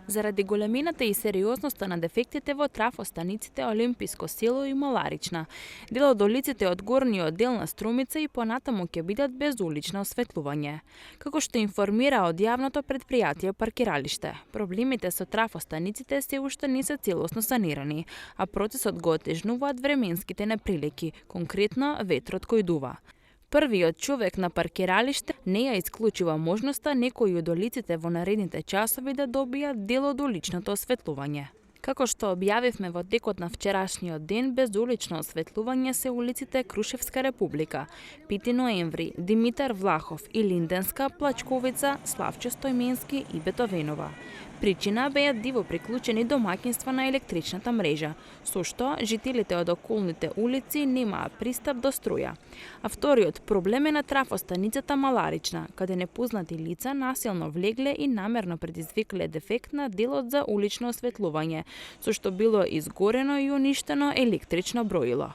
Заради големината и сериозноста на дефектите во трафостаниците Олимписко село и Маларична, дел од улиците од горниот дел на Струмица и понатаму ќе бидат без улично осветлување. Како што информира од јавното предпријатие паркиралиште, проблемите со трафостаниците се уште не се целосно санирани, а процесот го отежнуваат временските неприлики, конкретно ветрот кој дува. Првиот човек на паркиралиште не ја исклучува можноста некои од улиците во наредните часови да добијат дел од уличното осветлување. Како што објавивме во текот на вчерашниот ден, без улично осветлување се улиците Крушевска република, Пети ноември, Димитар Влахов и Линденска, Плачковица, Славчо Стојменски и Бетовенова. Причина беа диво приклучени домаќинства на електричната мрежа, со што жителите од околните улици немаат пристап до струја. А вториот проблем е на трафостаницата Маларична, каде непознати лица насилно влегле и намерно предизвикале дефект на делот за улично осветлување, со што било изгорено и уништено електрично броило.